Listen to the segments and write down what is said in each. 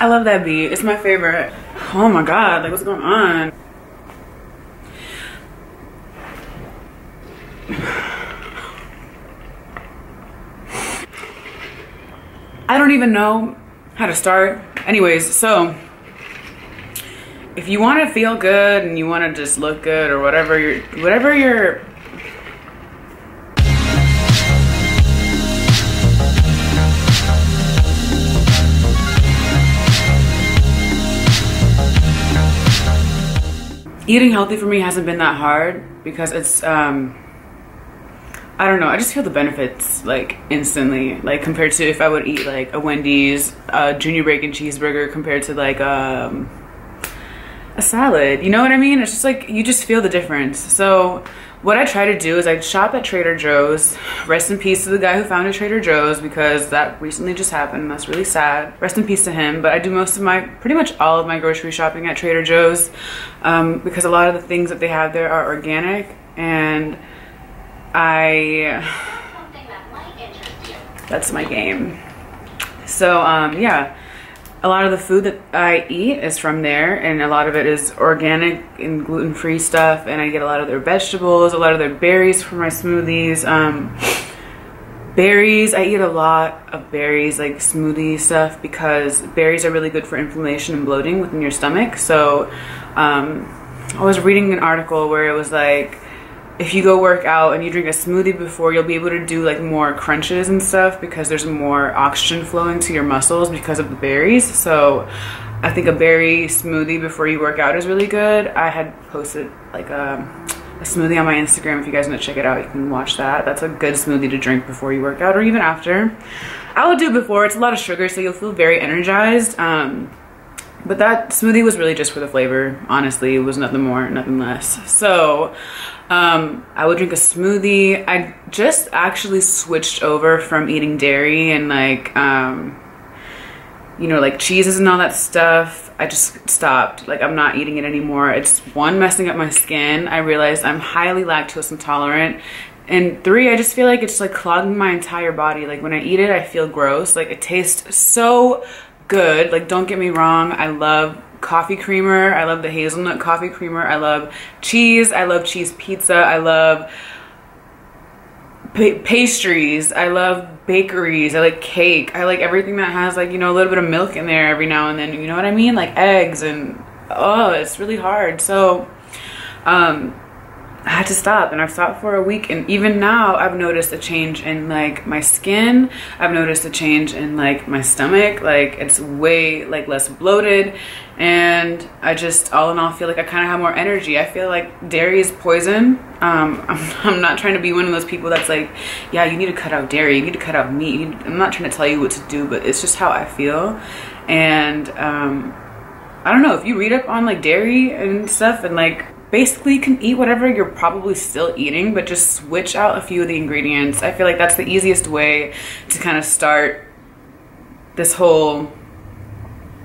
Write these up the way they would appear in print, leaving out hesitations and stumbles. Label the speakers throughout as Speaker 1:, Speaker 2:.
Speaker 1: I love that beat. It's my favorite. Oh my God, like what's going on? I don't even know how to start. Anyways, so if you want to feel good and you want to just look good or whatever you're eating healthy for me hasn't been that hard because it's I don't know, I just feel the benefits like instantly, like compared to if I would eat like a Wendy's junior bacon cheeseburger compared to like a salad, you know what I mean? It's just like you just feel the difference. So what I try to do is I shop at Trader Joe's. Rest in peace to the guy who founded Trader Joe's, because that recently just happened and that's really sad. Rest in peace to him. But I do most of my, pretty much all of my grocery shopping at Trader Joe's because a lot of the things that they have there are organic, and that's my game. So yeah, a lot of the food that I eat is from there, and a lot of it is organic and gluten-free stuff, and I get a lot of their vegetables, a lot of their berries for my smoothies. Berries, I eat a lot of berries, like smoothie stuff, because berries are really good for inflammation and bloating within your stomach. So I was reading an article where it was like, if you go work out and you drink a smoothie before, you'll be able to do like more crunches and stuff because there's more oxygen flowing to your muscles because of the berries. So I think a berry smoothie before you work out is really good. I had posted like a smoothie on my Instagram. If you guys want to check it out, you can watch that. That's a good smoothie to drink before you work out or even after. I would do it before. It's a lot of sugar, so you'll feel very energized. But that smoothie was really just for the flavor. Honestly, it was nothing more, nothing less. So I would drink a smoothie. I just actually switched over from eating dairy and like, you know, like cheeses and all that stuff. I just stopped. Like, I'm not eating it anymore. It's one, messing up my skin. I realized I'm highly lactose intolerant. And three, I just feel like it's like clogging my entire body. Like when I eat it, I feel gross. Like it tastes so good. Like, don't get me wrong, I love coffee creamer. I love the hazelnut coffee creamer. I love cheese. I love cheese pizza. I love pastries. I love bakeries. I like cake. I like everything that has like, you know, a little bit of milk in there every now and then, you know what I mean? Like eggs, and oh, it's really hard. So I had to stop, and I've stopped for a week, and even now I've noticed a change in like my skin. I've noticed a change in like my stomach. Like it's way like less bloated, and I just all in all feel like I kind of have more energy. I feel like dairy is poison. I'm not trying to be one of those people that's like, yeah, you need to cut out dairy, you need to cut out meat. I'm not trying to tell you what to do, but it's just how I feel. And I don't know, if you read up on like dairy and stuff, and like basically you can eat whatever you're probably still eating, but just switch out a few of the ingredients. I feel like that's the easiest way to kind of start this whole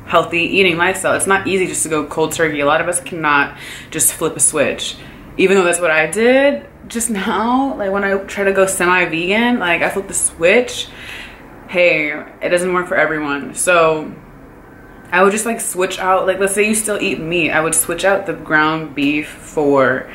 Speaker 1: healthy eating lifestyle. It's not easy just to go cold turkey. A lot of us cannot just flip a switch, even though that's what I did just now. Like when I try to go semi-vegan, like I flipped the switch. Hey, it doesn't work for everyone. So I would just like switch out, like let's say you still eat meat, I would switch out the ground beef for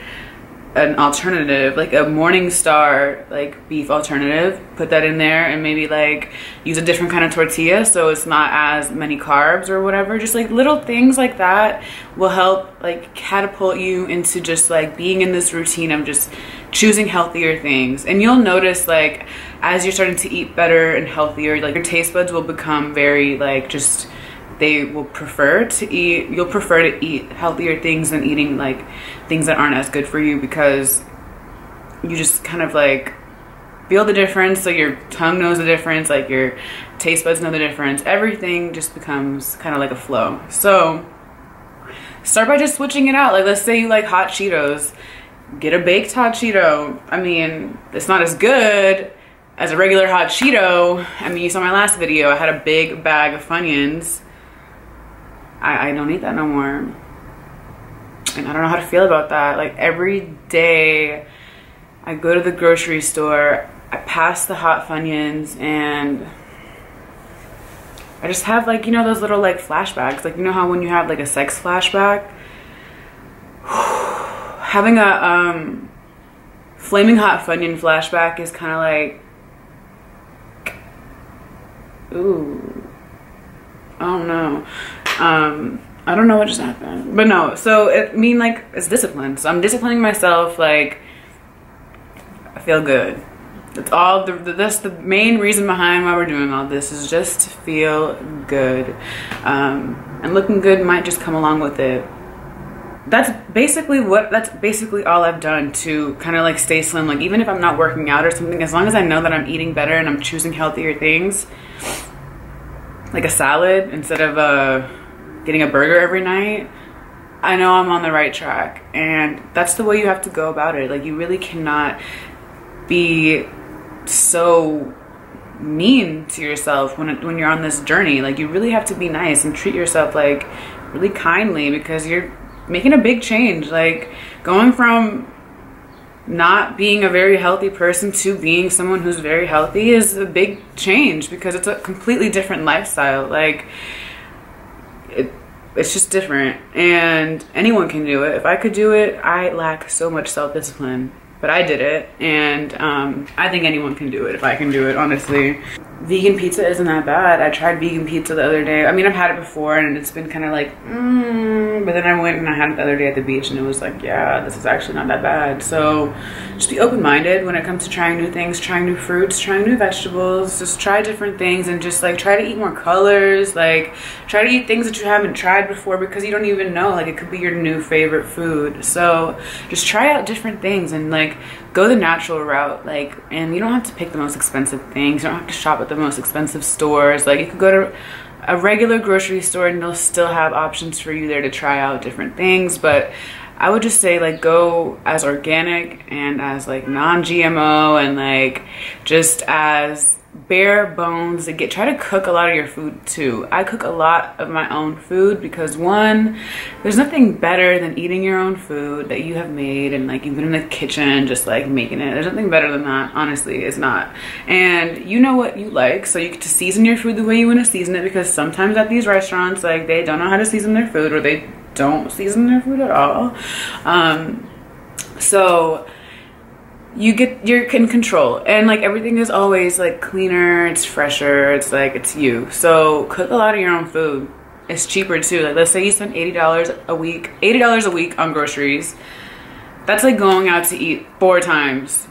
Speaker 1: an alternative, like a Morningstar like beef alternative. Put that in there, and maybe like use a different kind of tortilla so it's not as many carbs or whatever. Just like little things like that will help like catapult you into just like being in this routine of just choosing healthier things. And you'll notice like as you're starting to eat better and healthier, like your taste buds will become very like just, they will prefer to eat, you'll prefer to eat healthier things than eating like things that aren't as good for you, because you just kind of like feel the difference. So your tongue knows the difference, like your taste buds know the difference. Everything just becomes kind of like a flow. So start by just switching it out. Like let's say you like hot Cheetos, get a baked hot Cheeto. I mean, it's not as good as a regular hot Cheeto. I mean, you saw my last video, I had a big bag of Funyuns. I don't eat that no more, and I don't know how to feel about that. Like every day I go to the grocery store, I pass the hot Funyuns, and I just have like, you know, those little like flashbacks. Like, you know how when you have like a sex flashback, having a flaming hot Funyun flashback is kind of like, ooh, I don't know. I don't know what just happened, but no. So it mean like it's discipline. So I'm disciplining myself. Like, I feel good. That's all. That's the main reason behind why we're doing all this, is just to feel good. And looking good might just come along with it. That's basically all I've done to kind of like stay slim. Like, even if I'm not working out or something, as long as I know that I'm eating better and I'm choosing healthier things, like a salad instead of getting a burger every night, I know I'm on the right track. And that's the way you have to go about it. Like, you really cannot be so mean to yourself when you're on this journey. Like, you really have to be nice and treat yourself like really kindly, because you're making a big change. Like, going from not being a very healthy person to being someone who's very healthy is a big change, because it's a completely different lifestyle. Like, it's just different, and anyone can do it. If I could do it, I lack so much self-discipline, but I did it, and I think anyone can do it if I can do it, honestly. Vegan pizza isn't that bad. I tried vegan pizza the other day. I mean, I've had it before, and it's been kind of like, but then I went and I had it the other day at the beach, and it was like, yeah, this is actually not that bad. So just be open-minded when it comes to trying new things, trying new fruits, trying new vegetables. Just try different things, and just like try to eat more colors. Like, try to eat things that you haven't tried before, because you don't even know. Like, it could be your new favorite food. So just try out different things and like go the natural route. Like, and you don't have to pick the most expensive things. You don't have to shop at the most expensive stores. Like, you could go to a regular grocery store and they'll still have options for you there to try out different things. But I would just say, like, go as organic and as like non-GMO and like just as bare bones. Try to cook a lot of your food too. I cook a lot of my own food because, one, there's nothing better than eating your own food that you have made, and like you've been in the kitchen just like making it. There's nothing better than that, honestly. It's not. And you know what you like, so you get to season your food the way you want to season it, because sometimes at these restaurants, like, they don't know how to season their food, or they don't season their food at all. So you're in control, and like everything is always like cleaner, it's fresher, it's like it's you. So cook a lot of your own food. It's cheaper too. Like, let's say you spend $80 a week on groceries. That's like going out to eat 4 times.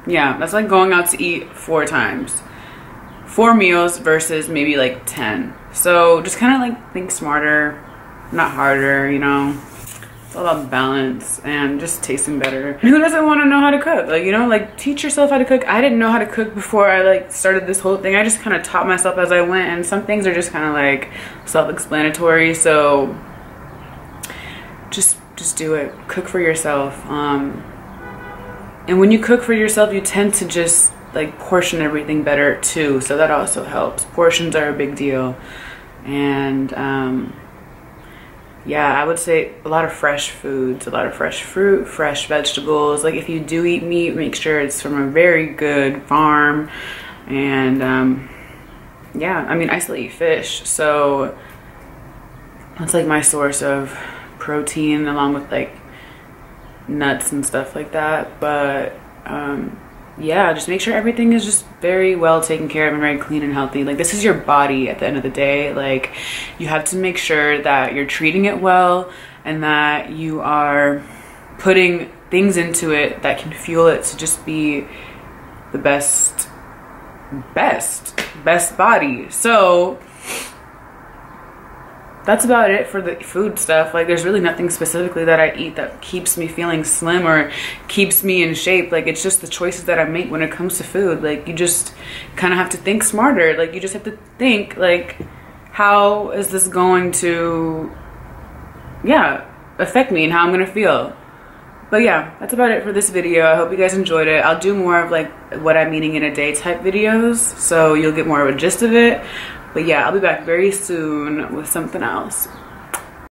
Speaker 1: Yeah, that's like going out to eat 4 times. 4 meals versus maybe like 10. So just kind of like think smarter, not harder, you know. It's all about balance and just tasting better. Who doesn't want to know how to cook? Like, you know, like, teach yourself how to cook. I didn't know how to cook before I like started this whole thing. I just kind of taught myself as I went, and some things are just kind of like self-explanatory. So just do it. Cook for yourself. And when you cook for yourself, you tend to just like portion everything better too. So that also helps. Portions are a big deal. And yeah, I would say a lot of fresh foods, a lot of fresh fruit, fresh vegetables. Like, if you do eat meat, make sure it's from a very good farm. And yeah, I mean, I still eat fish, so that's like my source of protein, along with like nuts and stuff like that. But yeah, just make sure everything is just very well taken care of and very clean and healthy. Like, this is your body at the end of the day. Like, you have to make sure that you're treating it well, and that you are putting things into it that can fuel it to just be the best body. So that's about it for the food stuff. Like, there's really nothing specifically that I eat that keeps me feeling slim or keeps me in shape. Like, it's just the choices that I make when it comes to food. Like, you just kind of have to think smarter. Like, you just have to think, like, how is this going to, yeah, affect me and how I'm gonna feel. But yeah, that's about it for this video. I hope you guys enjoyed it. I'll do more of like what I'm eating in a day type videos, so you'll get more of a gist of it. But yeah, I'll be back very soon with something else.